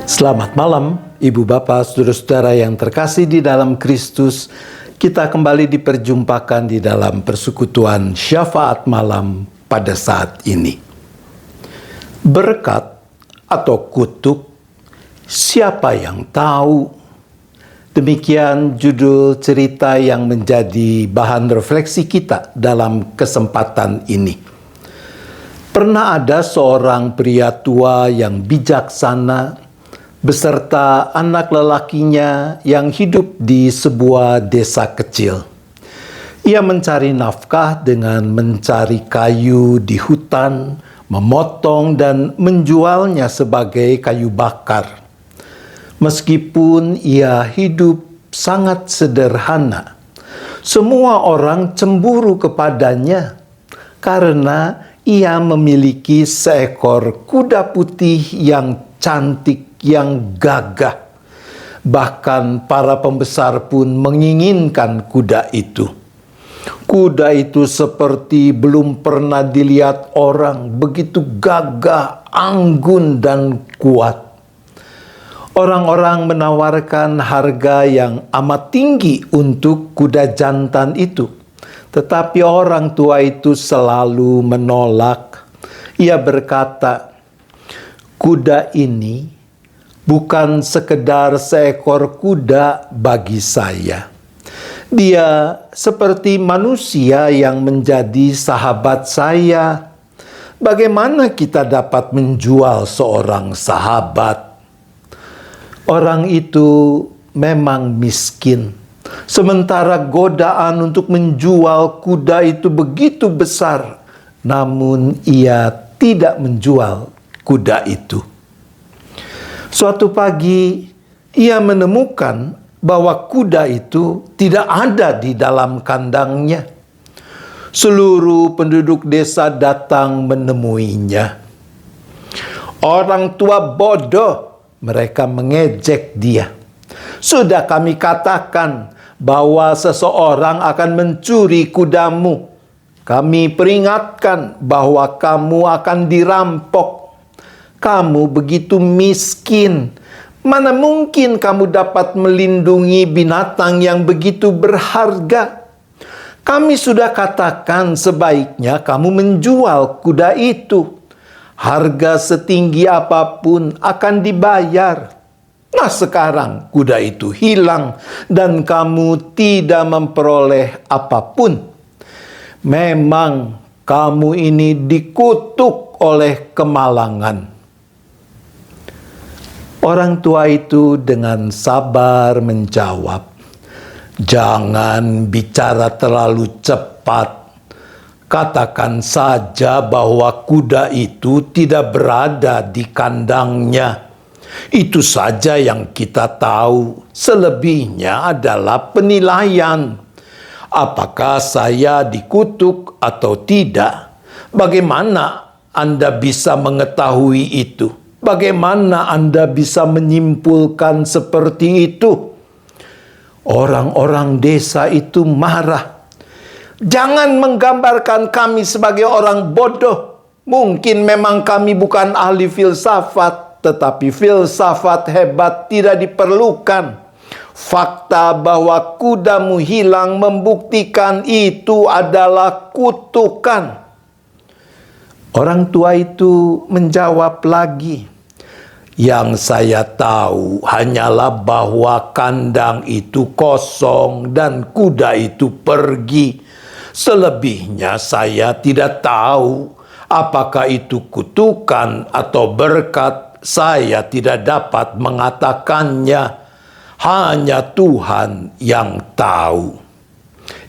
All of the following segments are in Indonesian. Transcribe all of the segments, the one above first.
Selamat malam, Ibu Bapak, Saudara-saudara yang terkasih di dalam Kristus. Kita kembali diperjumpakan di dalam persekutuan syafaat malam pada saat ini. Berkat atau kutuk, siapa yang tahu? Demikian judul cerita yang menjadi bahan refleksi kita dalam kesempatan ini. Pernah ada seorang pria tua yang bijaksana beserta anak lelakinya yang hidup di sebuah desa kecil. Ia mencari nafkah dengan mencari kayu di hutan, memotong dan menjualnya sebagai kayu bakar. Meskipun ia hidup sangat sederhana, semua orang cemburu kepadanya karena ia memiliki seekor kuda putih yang cantik, yang gagah. Bahkan para pembesar pun menginginkan kuda itu. Kuda itu seperti belum pernah dilihat orang, begitu gagah, anggun, dan kuat. Orang-orang menawarkan harga yang amat tinggi untuk kuda jantan itu. Tetapi orang tua itu selalu menolak. Ia berkata, "Kuda ini bukan sekedar seekor kuda bagi saya. Dia seperti manusia yang menjadi sahabat saya. Bagaimana kita dapat menjual seorang sahabat?" Orang itu memang miskin. Sementara godaan untuk menjual kuda itu begitu besar, namun ia tidak menjual kuda itu. Suatu pagi, ia menemukan bahwa kuda itu tidak ada di dalam kandangnya. Seluruh penduduk desa datang menemuinya. "Orang tua bodoh," mereka mengejek dia. "Sudah kami katakan bahwa seseorang akan mencuri kudamu. Kami peringatkan bahwa kamu akan dirampok. Kamu begitu miskin. Mana mungkin kamu dapat melindungi binatang yang begitu berharga? Kami sudah katakan sebaiknya kamu menjual kuda itu. Harga setinggi apapun akan dibayar. Nah, sekarang kuda itu hilang dan kamu tidak memperoleh apapun. Memang kamu ini dikutuk oleh kemalangan." Orang tua itu dengan sabar menjawab, "Jangan bicara terlalu cepat. Katakan saja bahwa kuda itu tidak berada di kandangnya. Itu saja yang kita tahu. Selebihnya adalah penilaian. Apakah saya dikutuk atau tidak? Bagaimana Anda bisa mengetahui itu? Bagaimana Anda bisa menyimpulkan seperti itu?" Orang-orang desa itu marah. "Jangan menggambarkan kami sebagai orang bodoh. Mungkin memang kami bukan ahli filsafat, tetapi filsafat hebat tidak diperlukan. Fakta bahwa kudamu hilang membuktikan itu adalah kutukan." Orang tua itu menjawab lagi, "Yang saya tahu hanyalah bahwa kandang itu kosong dan kuda itu pergi. Selebihnya saya tidak tahu. Apakah itu kutukan atau berkat? Saya tidak dapat mengatakannya. Hanya Tuhan yang tahu.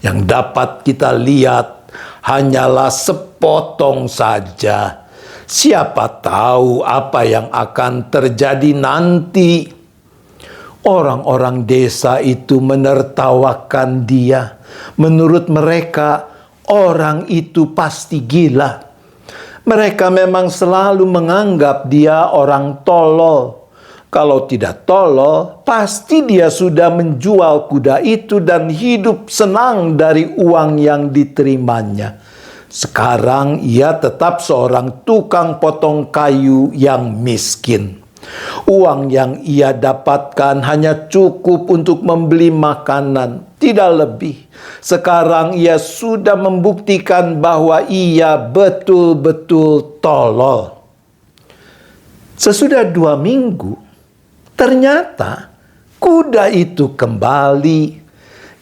Yang dapat kita lihat hanyalah sepotong saja. Siapa tahu apa yang akan terjadi nanti." Orang-orang desa itu menertawakan dia. Menurut mereka, orang itu pasti gila. Mereka memang selalu menganggap dia orang tolol. Kalau tidak tolol, pasti dia sudah menjual kuda itu dan hidup senang dari uang yang diterimanya. Sekarang ia tetap seorang tukang potong kayu yang miskin. Uang yang ia dapatkan hanya cukup untuk membeli makanan, tidak lebih. Sekarang ia sudah membuktikan bahwa ia betul-betul tolol. Sesudah 2 minggu, ternyata kuda itu kembali.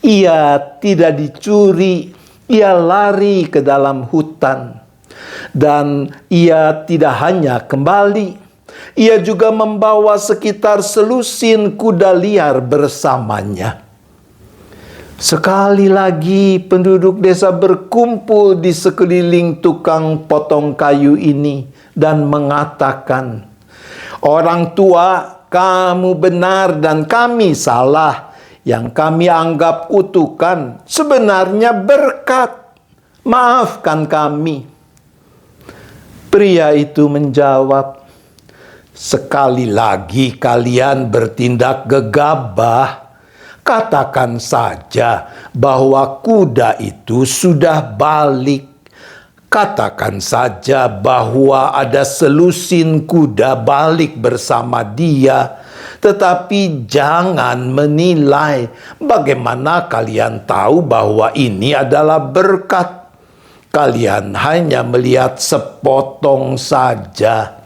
Ia tidak dicuri, ia lari ke dalam hutan. Dan ia tidak hanya kembali, ia juga membawa sekitar selusin kuda liar bersamanya. Sekali lagi penduduk desa berkumpul di sekeliling tukang potong kayu ini dan mengatakan, "Orang tua, kamu benar dan kami salah. Yang kami anggap kutukan sebenarnya berkat. Maafkan kami." Pria itu menjawab, "Sekali lagi kalian bertindak gegabah. Katakan saja bahwa kuda itu sudah balik. Katakan saja bahwa ada selusin kuda balik bersama dia. Tetapi jangan menilai. Bagaimana kalian tahu bahwa ini adalah berkat? Kalian hanya melihat sepotong saja.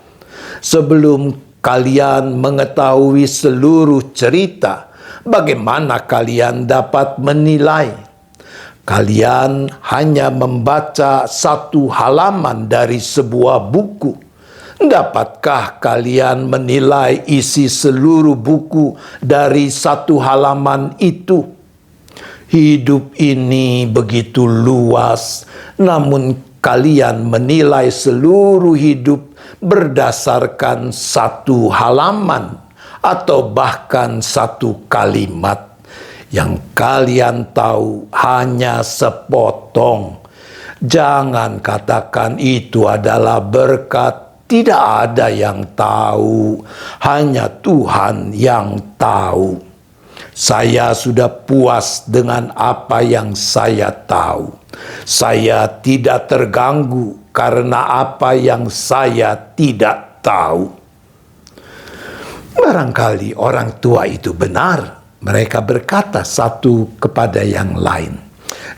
Sebelum kalian mengetahui seluruh cerita, bagaimana kalian dapat menilai? Kalian hanya membaca 1 halaman dari sebuah buku. Dapatkah kalian menilai isi seluruh buku dari 1 halaman itu? Hidup ini begitu luas, namun kalian menilai seluruh hidup berdasarkan 1 halaman atau bahkan 1 kalimat. Yang kalian tahu hanya sepotong. Jangan katakan itu adalah berkat. Tidak ada yang tahu, hanya Tuhan yang tahu. Saya sudah puas dengan apa yang saya tahu. Saya tidak terganggu karena apa yang saya tidak tahu. Barangkali orang tua itu benar. Mereka berkata satu kepada yang lain.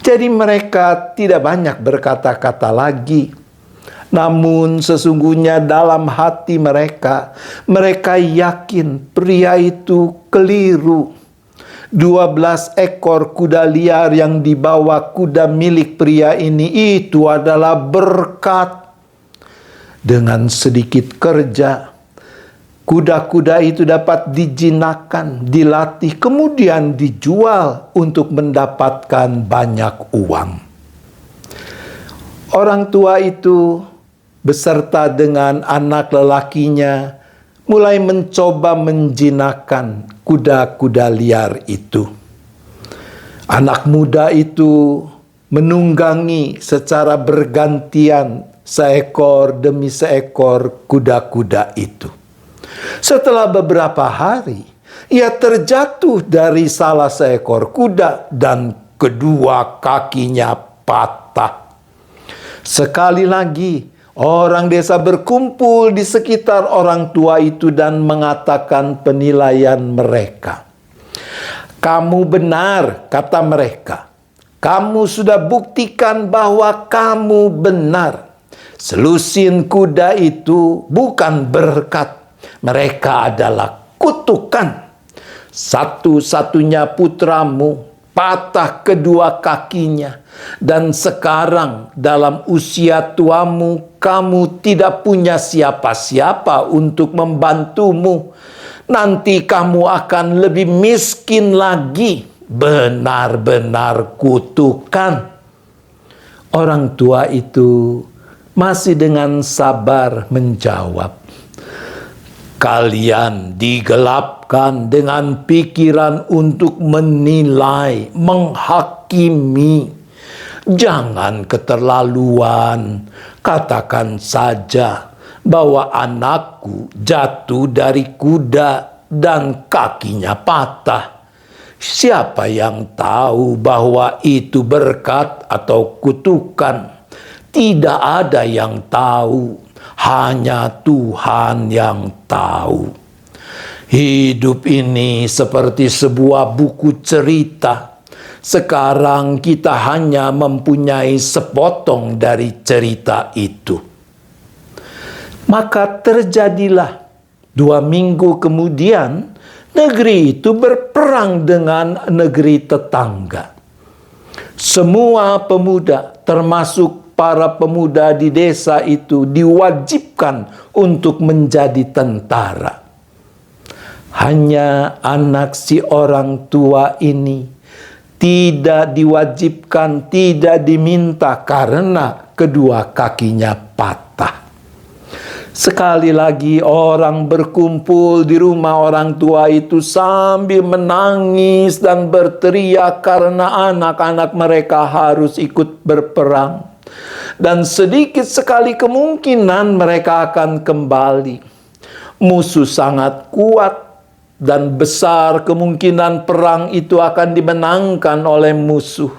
Jadi mereka tidak banyak berkata-kata lagi. Namun sesungguhnya dalam hati mereka yakin pria itu keliru. 12 ekor kuda liar yang dibawa kuda milik pria ini itu adalah berkat. Dengan sedikit kerja, kuda-kuda itu dapat dijinakkan, dilatih, kemudian dijual untuk mendapatkan banyak uang. Orang tua itu beserta dengan anak lelakinya mulai mencoba menjinakkan kuda-kuda liar itu. Anak muda itu menunggangi secara bergantian seekor demi seekor kuda-kuda itu. Setelah beberapa hari, ia terjatuh dari salah seekor kuda dan kedua kakinya patah. Sekali lagi, orang desa berkumpul di sekitar orang tua itu dan mengatakan penilaian mereka. "Kamu benar," kata mereka. "Kamu sudah buktikan bahwa kamu benar. Selusin kuda itu bukan berkat. Mereka adalah kutukan. Satu-satunya putramu patah kedua kakinya. Dan sekarang dalam usia tuamu, kamu tidak punya siapa-siapa untuk membantumu. Nanti kamu akan lebih miskin lagi. Benar-benar kutukan." Orang tua itu masih dengan sabar menjawab, "Kalian digelapkan dengan pikiran untuk menilai, menghakimi. Jangan keterlaluan. Katakan saja bahwa anakku jatuh dari kuda dan kakinya patah. Siapa yang tahu bahwa itu berkat atau kutukan? Tidak ada yang tahu, hanya Tuhan yang tahu." Hidup ini seperti sebuah buku cerita. Sekarang kita hanya mempunyai sepotong dari cerita itu. Maka terjadilah 2 minggu kemudian, negeri itu berperang dengan negeri tetangga. Semua pemuda, termasuk para pemuda di desa itu, diwajibkan untuk menjadi tentara. Hanya anak si orang tua ini tidak diwajibkan, tidak diminta karena kedua kakinya patah. Sekali lagi orang berkumpul di rumah orang tua itu sambil menangis dan berteriak karena anak-anak mereka harus ikut berperang. Dan sedikit sekali kemungkinan mereka akan kembali. Musuh sangat kuat. Dan besar kemungkinan perang itu akan dimenangkan oleh musuh.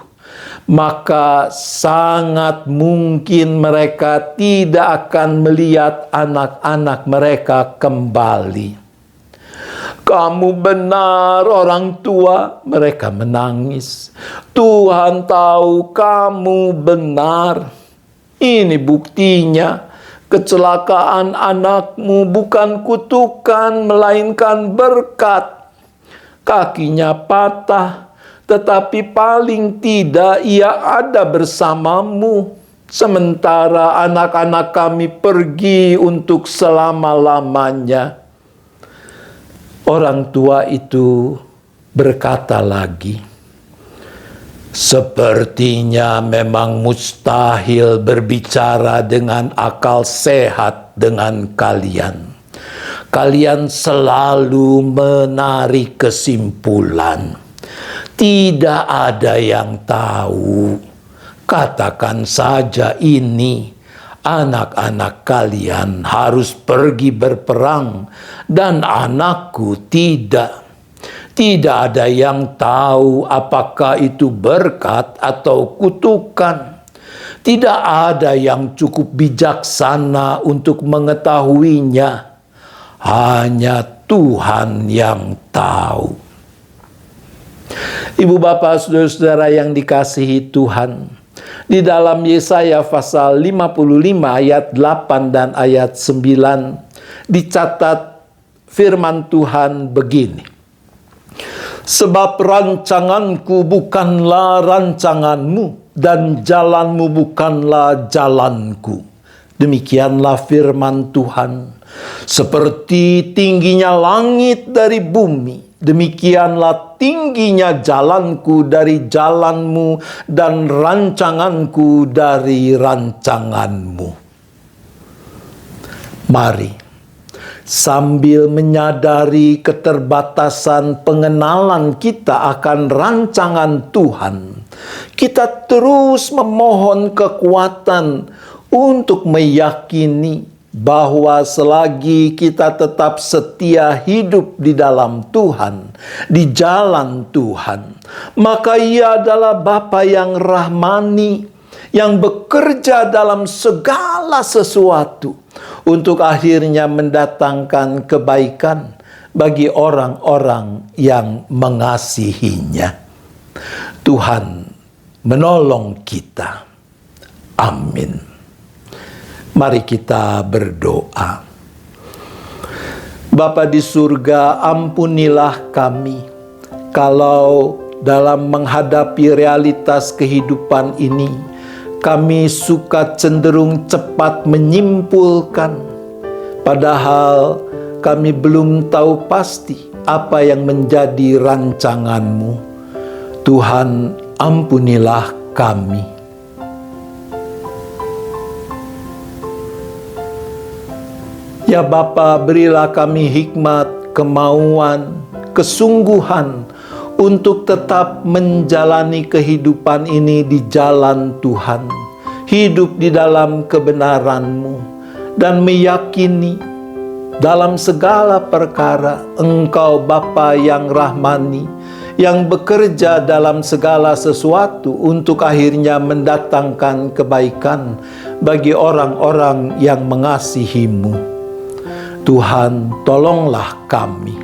Maka sangat mungkin mereka tidak akan melihat anak-anak mereka kembali. Kamu benar orang tua, mereka menangis. Tuhan tahu kamu benar. Ini buktinya. Kecelakaan anakmu bukan kutukan, melainkan berkat. Kakinya patah, tetapi paling tidak ia ada bersamamu. Sementara anak-anak kami pergi untuk selama-lamanya. Orang tua itu berkata lagi, sepertinya memang mustahil berbicara dengan akal sehat dengan kalian. Kalian selalu menarik kesimpulan. Tidak ada yang tahu. Katakan saja ini, anak-anak kalian harus pergi berperang dan anakku tidak. Tidak ada yang tahu apakah itu berkat atau kutukan. Tidak ada yang cukup bijaksana untuk mengetahuinya. Hanya Tuhan yang tahu. Ibu bapak saudara-saudara yang dikasihi Tuhan, di dalam Yesaya pasal 55 ayat 8 dan ayat 9 dicatat firman Tuhan begini. Sebab rancanganku bukanlah rancanganmu, dan jalanmu bukanlah jalanku. Demikianlah firman Tuhan. Seperti tingginya langit dari bumi, demikianlah tingginya jalanku dari jalanmu, dan rancanganku dari rancanganmu. Mari, sambil menyadari keterbatasan pengenalan kita akan rancangan Tuhan, kita terus memohon kekuatan untuk meyakini bahwa selagi kita tetap setia hidup di dalam Tuhan, di jalan Tuhan, maka Ia adalah Bapa yang rahmani, yang bekerja dalam segala sesuatu untuk akhirnya mendatangkan kebaikan bagi orang-orang yang mengasihinya. Tuhan menolong kita. Amin. Mari kita berdoa. Bapa di surga, ampunilah kami kalau dalam menghadapi realitas kehidupan ini kami suka cenderung cepat menyimpulkan, padahal kami belum tahu pasti apa yang menjadi rancangan-Mu. Tuhan, ampunilah kami. Ya Bapa, berilah kami hikmat, kemauan, kesungguhan untuk tetap menjalani kehidupan ini di jalan Tuhan, hidup di dalam kebenaran-Mu, dan meyakini dalam segala perkara Engkau Bapa yang rahmani, yang bekerja dalam segala sesuatu untuk akhirnya mendatangkan kebaikan bagi orang-orang yang mengasihi-Mu. Tuhan, tolonglah kami.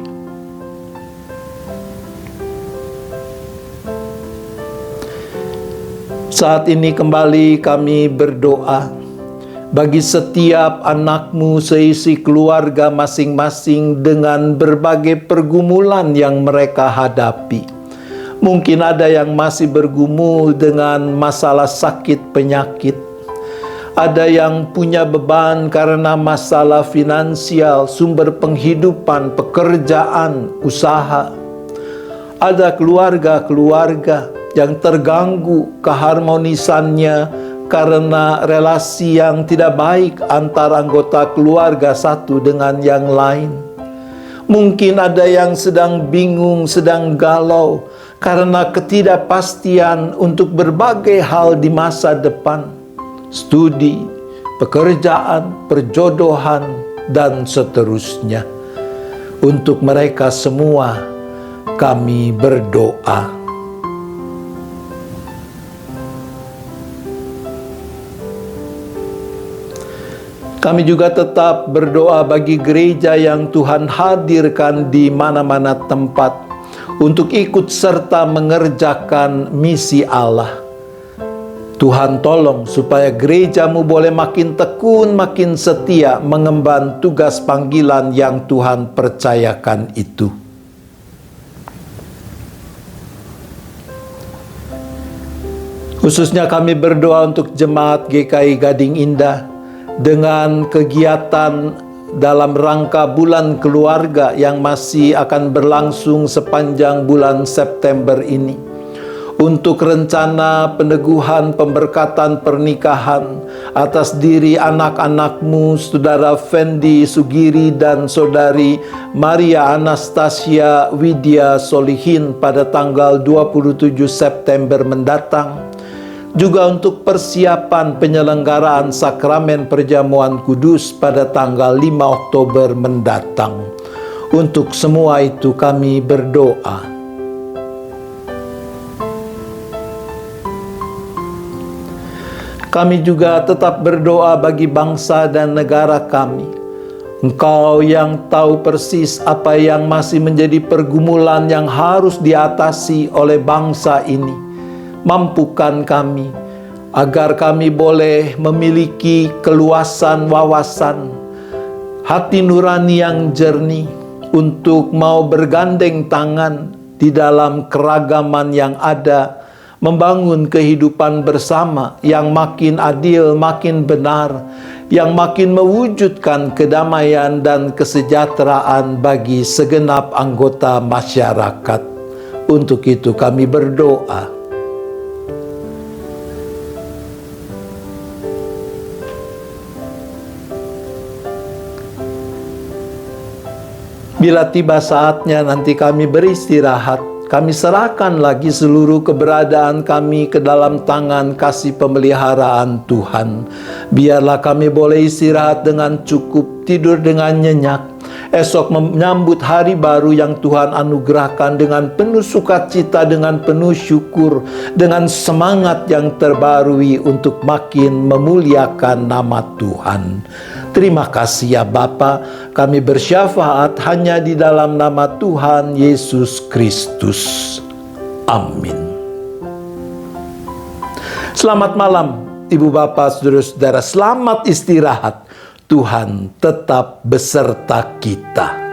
Saat ini kembali kami berdoa bagi setiap anakmu seisi keluarga masing-masing dengan berbagai pergumulan yang mereka hadapi. Mungkin ada yang masih bergumul dengan masalah sakit penyakit. Ada yang punya beban karena masalah finansial, sumber penghidupan, pekerjaan, usaha. Ada keluarga-keluarga yang terganggu keharmonisannya karena relasi yang tidak baik antara anggota keluarga satu dengan yang lain. Mungkin ada yang sedang bingung, sedang galau karena ketidakpastian untuk berbagai hal di masa depan. Studi, pekerjaan, perjodohan, dan seterusnya. Untuk mereka semua, kami berdoa. Kami juga tetap berdoa bagi gereja yang Tuhan hadirkan di mana-mana tempat untuk ikut serta mengerjakan misi Allah. Tuhan tolong supaya gerejamu boleh makin tekun, makin setia mengemban tugas panggilan yang Tuhan percayakan itu. Khususnya kami berdoa untuk jemaat GKI Gading Indah dengan kegiatan dalam rangka bulan keluarga yang masih akan berlangsung sepanjang bulan September ini. Untuk rencana peneguhan pemberkatan pernikahan atas diri anak-anakmu, Saudara Fendi Sugiri dan Saudari Maria Anastasia Widya Solihin pada tanggal 27 September mendatang. Juga untuk persiapan penyelenggaraan Sakramen Perjamuan Kudus pada tanggal 5 Oktober mendatang. Untuk semua itu kami berdoa. Kami juga tetap berdoa bagi bangsa dan negara kami. Engkau yang tahu persis apa yang masih menjadi pergumulan yang harus diatasi oleh bangsa ini. Mampukan kami, agar kami boleh memiliki keluasan wawasan, hati nurani yang jernih, untuk mau bergandeng tangan di dalam keragaman yang ada, membangun kehidupan bersama yang makin adil, makin benar, yang makin mewujudkan kedamaian dan kesejahteraan bagi segenap anggota masyarakat. Untuk itu kami berdoa. Bila tiba saatnya nanti kami beristirahat, kami serahkan lagi seluruh keberadaan kami ke dalam tangan kasih pemeliharaan Tuhan. Biarlah kami boleh istirahat dengan cukup, tidur dengan nyenyak. Esok menyambut hari baru yang Tuhan anugerahkan dengan penuh sukacita, dengan penuh syukur, dengan semangat yang terbarui untuk makin memuliakan nama Tuhan. Terima kasih ya Bapa, kami bersyafaat hanya di dalam nama Tuhan Yesus Kristus. Amin. Selamat malam Ibu Bapak, Saudara-saudara, selamat istirahat. Tuhan tetap beserta kita.